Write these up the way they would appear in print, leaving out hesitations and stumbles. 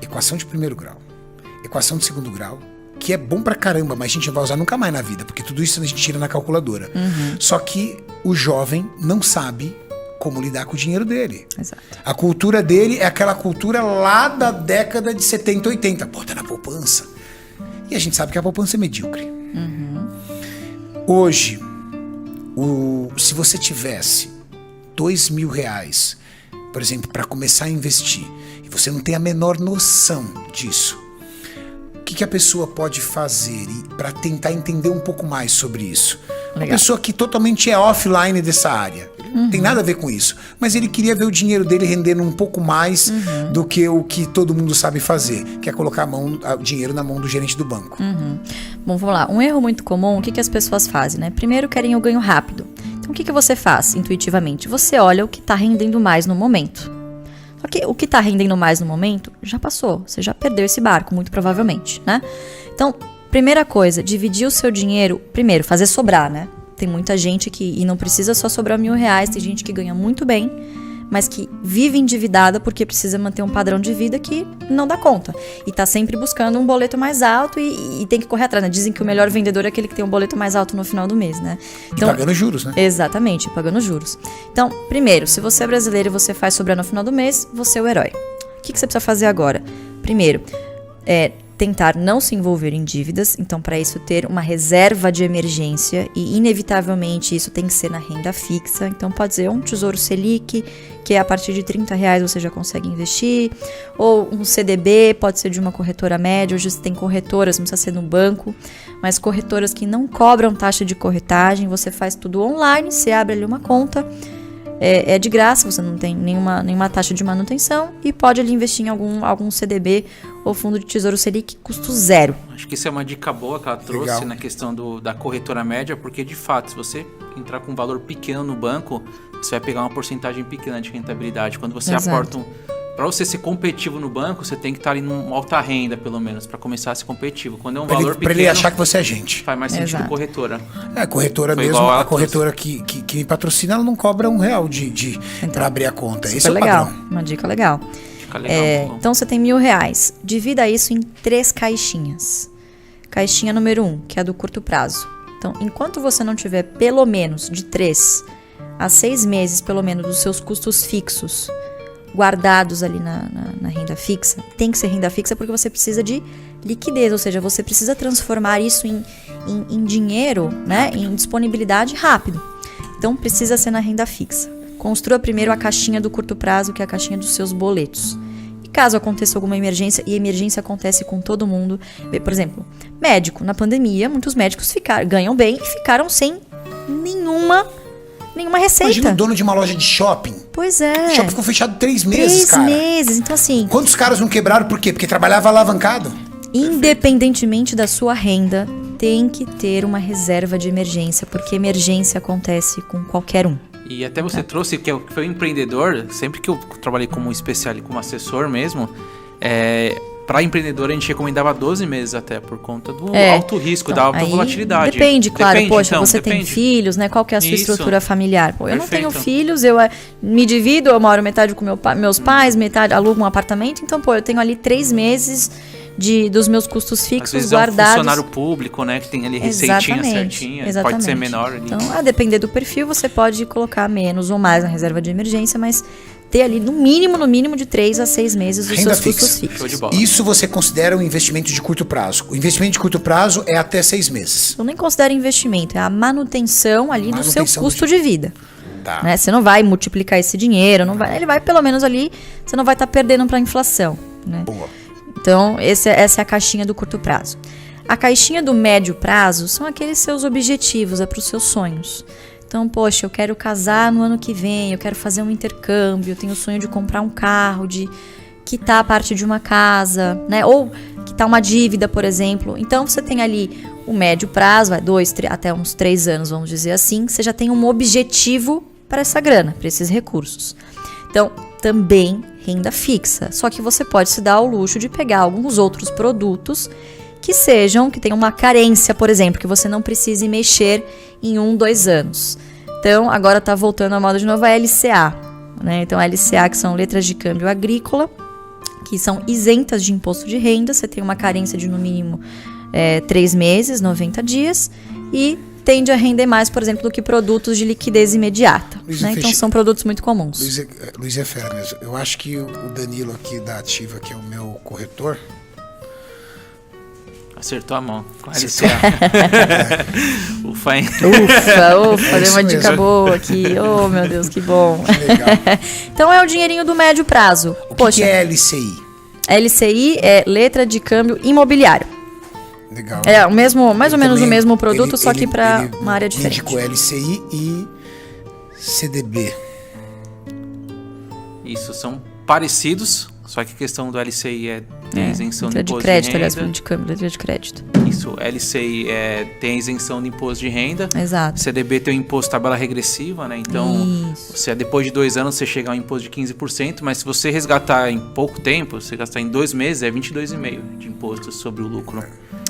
equação de primeiro grau, equação de segundo grau, que é bom pra caramba, mas a gente não vai usar nunca mais na vida, porque tudo isso a gente tira na calculadora. Só que o jovem não sabe como lidar com o dinheiro dele. Exato. A cultura dele é aquela cultura lá da década de 70, 80. Pô, tá na poupança. E a gente sabe que a poupança é medíocre. Hoje, se você tivesse R$2.000, por exemplo, para começar a investir, e você não tem a menor noção disso, o que a pessoa pode fazer para tentar entender um pouco mais sobre isso? Uma pessoa que totalmente é offline dessa área. Não tem nada a ver com isso. Mas ele queria ver o dinheiro dele rendendo um pouco mais do que o que todo mundo sabe fazer, que é colocar o dinheiro na mão do gerente do banco. Bom, vamos lá. Um erro muito comum, o que as pessoas fazem, né? Primeiro, querem o ganho rápido. Então, o que você faz intuitivamente? Você olha o que está rendendo mais no momento. Só que o que está rendendo mais no momento já passou. Você já perdeu esse barco, muito provavelmente, né? Então, primeira coisa, dividir o seu dinheiro, primeiro, fazer sobrar, né? Tem muita gente e não precisa só sobrar R$1.000, tem gente que ganha muito bem, mas que vive endividada porque precisa manter um padrão de vida que não dá conta. E tá sempre buscando um boleto mais alto e tem que correr atrás, né? Dizem que o melhor vendedor é aquele que tem um boleto mais alto no final do mês, né? Então, e pagando juros, né? Exatamente, pagando juros. Então, primeiro, se você é brasileiro e você faz sobrar no final do mês, você é o herói. O que você precisa fazer agora? Primeiro, tentar não se envolver em dívidas, então para isso ter uma reserva de emergência e inevitavelmente isso tem que ser na renda fixa, então pode ser um Tesouro Selic, que a partir de R$30 você já consegue investir, ou um CDB, pode ser de uma corretora média, hoje tem corretoras, não precisa ser no banco, mas corretoras que não cobram taxa de corretagem, você faz tudo online, você abre ali uma conta, é de graça, você não tem nenhuma taxa de manutenção e pode ali investir em algum CDB ou fundo de Tesouro Selic, custo zero. Acho que isso é uma dica boa que ela trouxe. Legal. Na questão da corretora média, porque de fato, se você entrar com um valor pequeno no banco, você vai pegar uma porcentagem pequena de rentabilidade. Quando você aporta para você ser competitivo no banco, você tem que estar ali numa alta renda, pelo menos, para começar a ser competitivo. Quando é um valor pequeno... Para ele achar que você é gente. Faz mais sentido corretora. Corretora foi mesmo. A corretora que me patrocina, ela não cobra R$1 para abrir a conta. Esse é o legal. Padrão. Uma dica legal. Então, você tem R$1.000. Divida isso em 3 caixinhas. Caixinha número 1, que é a do curto prazo. Então, enquanto você não tiver pelo menos de 3 a 6 meses, pelo menos, dos seus custos fixos guardados ali na renda fixa, tem que ser renda fixa porque você precisa de liquidez, ou seja, você precisa transformar isso em dinheiro, né, em disponibilidade rápido. Então, precisa ser na renda fixa. Construa primeiro a caixinha do curto prazo, que é a caixinha dos seus boletos. E caso aconteça alguma emergência, e emergência acontece com todo mundo, por exemplo, médico, na pandemia, muitos médicos ganham bem e ficaram sem nenhuma receita. Imagina o dono de uma loja de shopping. Pois é. O shopping ficou fechado 3 meses, cara. 3 meses, então assim... Quantos caras não quebraram por quê? Porque trabalhava alavancado. Independentemente da sua renda, tem que ter uma reserva de emergência, porque emergência acontece com qualquer um. E até você trouxe, que foi um empreendedor, sempre que eu trabalhei como especialista, como assessor mesmo, para empreendedor a gente recomendava 12 meses até, por conta do alto risco, da alta volatilidade. Depende, claro. Poxa, então, você tem filhos, né? Qual que é a sua estrutura familiar? Pô, eu não tenho filhos, eu me divido, eu moro metade com meus pais, metade alugo um apartamento, então, eu tenho ali 3 meses dos meus custos fixos às vezes guardados. É um funcionário público, né? Que tem ali receitinha certinha. Exatamente. Pode ser menor ali. Então, a depender do perfil, você pode colocar menos ou mais na reserva de emergência, mas ter ali no mínimo de 3 a 6 meses dos seus custos fixos. Show de bola. Isso você considera um investimento de curto prazo. O investimento de curto prazo é até 6 meses. Eu nem considero investimento, é a manutenção ali do seu custo de vida. Tá. Né? Você não vai multiplicar esse dinheiro, ele vai pelo menos ali, você não vai estar perdendo para a inflação. Né? Boa. Então, essa é a caixinha do curto prazo. A caixinha do médio prazo são aqueles seus objetivos, para os seus sonhos. Então, poxa, eu quero casar no ano que vem, eu quero fazer um intercâmbio, eu tenho o sonho de comprar um carro, de quitar a parte de uma casa, né? Ou quitar uma dívida, por exemplo. Então, você tem ali o médio prazo, 2, até uns 3 anos, vamos dizer assim, você já tem um objetivo para essa grana, para esses recursos. Então, também renda fixa. Só que você pode se dar ao luxo de pegar alguns outros produtos que tenham uma carência, por exemplo, que você não precise mexer em 1, 2 anos. Então, agora está voltando à moda de novo a LCA. Né? Então, a LCA, que são letras de câmbio agrícola, que são isentas de imposto de renda. Você tem uma carência de no mínimo 3 meses, 90 dias, e tende a render mais, por exemplo, do que produtos de liquidez imediata. Né? Então são produtos muito comuns. Luiz é fera mesmo. Eu acho que o Danilo aqui da Ativa, que é o meu corretor, acertou a mão com a LCA. Ufa, hein? Ufa, deu uma dica boa aqui. Oh, meu Deus, que bom. Que legal. Então é o dinheirinho do médio prazo. O que é LCI? LCI é letra de câmbio imobiliário. Legal. É mais ou menos o mesmo produto, só que para uma área diferente. Indicou LCI e CDB. Isso, são parecidos, só que a questão do LCI tem isenção de imposto de crédito, de renda. aliás, de câmbio, letra de crédito. Isso, LCI tem isenção de imposto de renda. Exato. CDB tem o imposto tabela regressiva, né? Então, depois de 2 anos, você chega a um imposto de 15%, mas se você resgatar em pouco tempo, você gastar em 2 meses, é 22,5% de imposto sobre o lucro.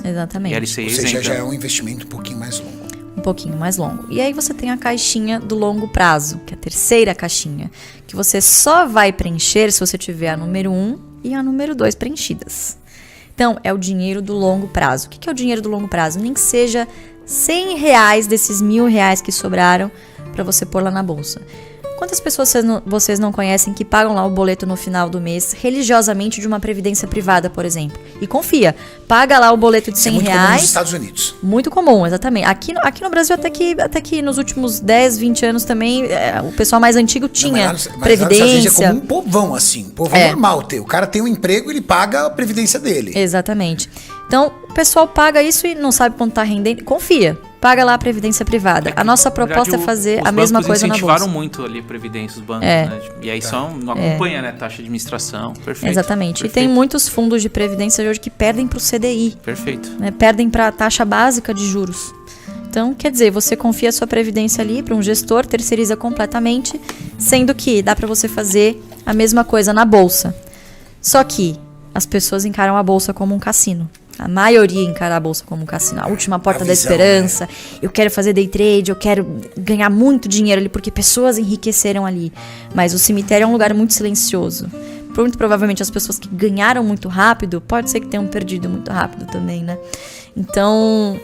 Exatamente. E LCI Ou seja, já é um investimento um pouquinho mais longo. Um pouquinho mais longo. E aí você tem a caixinha do longo prazo, que é a terceira caixinha, que você só vai preencher se você tiver a número 1 e a número 2 preenchidas. Então, é o dinheiro do longo prazo. O que é o dinheiro do longo prazo? Nem que seja R$100 desses R$1.000 que sobraram para você pôr lá na bolsa. Quantas pessoas vocês não conhecem que pagam lá o boleto no final do mês religiosamente de uma previdência privada, por exemplo? E confia, paga lá o boleto de R$100. Muito comum nos Estados Unidos. Muito comum, exatamente. Aqui no Brasil, até que nos últimos 10, 20 anos também, o pessoal mais antigo tinha previdência. Às vezes é como um povão, assim. Povão normal. O cara tem um emprego, ele paga a previdência dele. Exatamente. Então, o pessoal paga isso e não sabe quanto está rendendo. Confia. Paga lá a previdência privada. A nossa proposta é fazer a mesma coisa na bolsa. Os bancos incentivaram muito ali a previdência, os bancos, né? E aí não acompanha, né? Taxa de administração. Perfeito. Exatamente. Perfeito. E tem muitos fundos de previdência hoje que perdem para o CDI. Perfeito. Né? Perdem para a taxa básica de juros. Então, quer dizer, você confia a sua previdência ali para um gestor, terceiriza completamente, sendo que dá para você fazer a mesma coisa na bolsa. Só que as pessoas encaram a bolsa como um cassino. A maioria encara a bolsa como um cassino. A última porta da esperança. Né? Eu quero fazer day trade, eu quero ganhar muito dinheiro ali, porque pessoas enriqueceram ali. Mas o cemitério é um lugar muito silencioso. Muito provavelmente as pessoas que ganharam muito rápido, pode ser que tenham perdido muito rápido também, né? Então,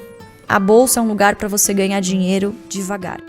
a bolsa é um lugar para você ganhar dinheiro devagar.